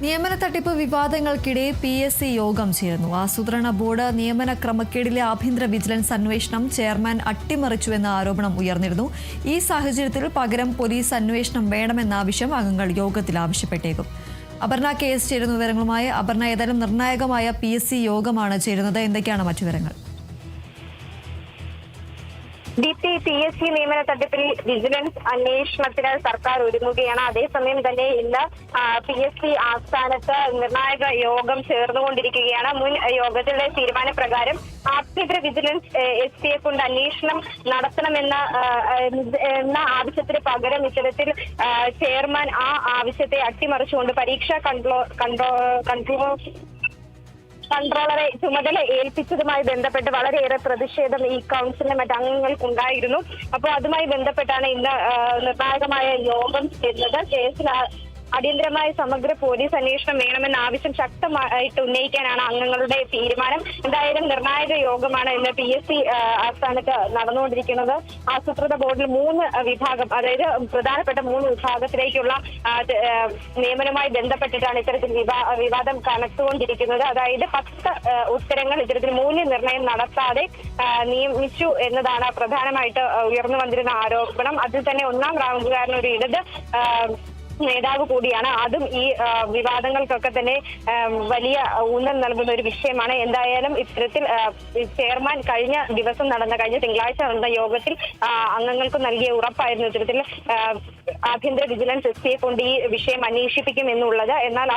നിയമന തട്ടിപ്പ് വിവാദങ്ങൾക്കിടെ PSC യോഗം ചേർന്നു. ആസൂത്രണ ബോർഡ് നിയമന ക്രമക്കേടിലെ ആഭ്യന്തര വിജിലൻസ് അന്വേഷണം ചെയർമാൻ അട്ടിമറിച്ചുവെന്ന ആരോപണം ഉയർന്നിരുന്നു. ഈ സാഹചര്യത്തിൽ പകരം പോലീസ് അന്വേഷണം വേണമെന്ന ആവശ്യം അംഗങ്ങൾ യോഗത്തിൽ ആവശ്യപ്പെട്ടേക്കും. അപർണ കേസ് ചേരുന്ന വിവരങ്ങളുമായി. അപർണ, ഏതായാലും നിർണായകമായ PSC യോഗമാണ് ചേരുന്നത്. എന്തൊക്കെയാണ് മറ്റു വിവരങ്ങൾ? PSC നിയമന തട്ടിപ്പിൽ വിജിലൻസ് അന്വേഷണത്തിന് സർക്കാർ ഒരുങ്ങുകയാണ്. അതേസമയം തന്നെ ഇന്ന് PSC ആസ്ഥാനത്ത് നിർണായക യോഗം ചേർന്നുകൊണ്ടിരിക്കുകയാണ്. മുൻ യോഗത്തിലെ തീരുമാനപ്രകാരം ആഭ്യന്തര വിജിലൻസ് SP കൊണ്ട് അന്വേഷണം നടത്തണമെന്ന ആവശ്യത്തിന് പകരം ഇത്തരത്തിൽ ചെയർമാൻ ആ ആവശ്യത്തെ അട്ടിമറിച്ചുകൊണ്ട് പരീക്ഷാ കൺട്രോളറെ ചുമതല ഏൽപ്പിച്ചതുമായി ബന്ധപ്പെട്ട് വളരെയേറെ പ്രതിഷേധം ഈ കൗൺസിലിലെ മറ്റംഗങ്ങൾക്കുണ്ടായിരുന്നു. അപ്പോൾ അതുമായി ബന്ധപ്പെട്ടാണ് ഇന്ന് നിർണായകമായ യോഗം ചേരുന്നത്. കേസിൽ അടിയന്തരമായ സമഗ്ര പോലീസ് അന്വേഷണം വേണമെന്ന ആവശ്യം ശക്തമായിട്ട് ഉന്നയിക്കാനാണ് അംഗങ്ങളുടെ തീരുമാനം. എന്തായാലും നിർണായക യോഗമാണ് ഇന്ന് PSC ആസ്ഥാനത്ത് നടന്നുകൊണ്ടിരിക്കുന്നത്. ആസൂത്രിത ബോർഡിൽ 3 വിഭാഗം, അതായത് പ്രധാനപ്പെട്ട 3 വിഭാഗത്തിലേക്കുള്ള നിയമനവുമായി ബന്ധപ്പെട്ടിട്ടാണ് ഇത്തരത്തിൽ വിവാദം കനത്തുകൊണ്ടിരിക്കുന്നത്. അതായത് 10 ഉത്തരങ്ങൾ ഇത്തരത്തിൽ മൂല്യനിർണ്ണയം നടത്താതെ നിയമിച്ചു എന്നതാണ് പ്രധാനമായിട്ട് ഉയർന്നു വന്നിരുന്ന ആരോപണം. അതിൽ തന്നെ 1ാം റാങ്കുകാരൻ ഒരു ഇടത് നേതാവ് കൂടിയാണ്. അതും ഈ വിവാദങ്ങൾക്കൊക്കെ തന്നെ വലിയ ഊന്നൽ നൽകുന്ന ഒരു വിഷയമാണ്. എന്തായാലും ഇത്തരത്തിൽ ചെയർമാൻ കഴിഞ്ഞ തിങ്കളാഴ്ച നടന്ന യോഗത്തിൽ അംഗങ്ങൾക്ക് നൽകിയ ഉറപ്പായിരുന്നു ഇത്തരത്തിൽ ആഭ്യന്തര വിജിലൻസ് SP കൊണ്ട് ഈ വിഷയം അന്വേഷിപ്പിക്കും എന്നുള്ളത്. എന്നാൽ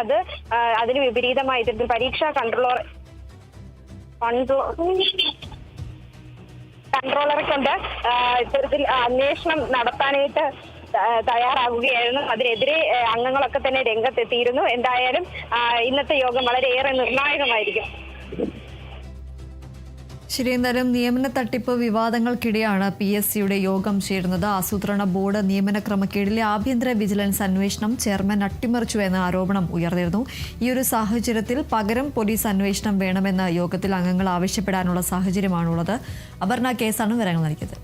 അതിന് വിപരീതമായി ഇത്തരത്തിൽ പരീക്ഷാ കൺട്രോളറെ കൊണ്ട് ഇത്തരത്തിൽ അന്വേഷണം നടത്താനായിട്ട് തയ്യാറാകുകയായിരുന്നു. അതിനെതിരെ അംഗങ്ങളൊക്കെ തന്നെ രംഗത്തെത്തിയിരുന്നു. എന്തായാലും ഇന്നത്തെ യോഗം വളരെയേറെ നിർണായകമായിരിക്കും. ശരി, എന്തായാലും നിയമന തട്ടിപ്പ് വിവാദങ്ങൾക്കിടെയാണ് PSCയുടെ യോഗം ചേരുന്നത്. ആസൂത്രണ ബോർഡ് നിയമന ക്രമക്കേടിലെ ആഭ്യന്തര വിജിലൻസ് അന്വേഷണം ചെയർമാൻ അട്ടിമറിച്ചു എന്ന ആരോപണം ഉയർന്നിരുന്നു. ഈ ഒരു സാഹചര്യത്തിൽ പകരം പോലീസ് അന്വേഷണം വേണമെന്ന യോഗത്തിൽ അംഗങ്ങൾ ആവശ്യപ്പെടാനുള്ള സാഹചര്യമാണുള്ളത്. അപർണ കേസാണ് വിവരങ്ങൾ നൽകിയത്.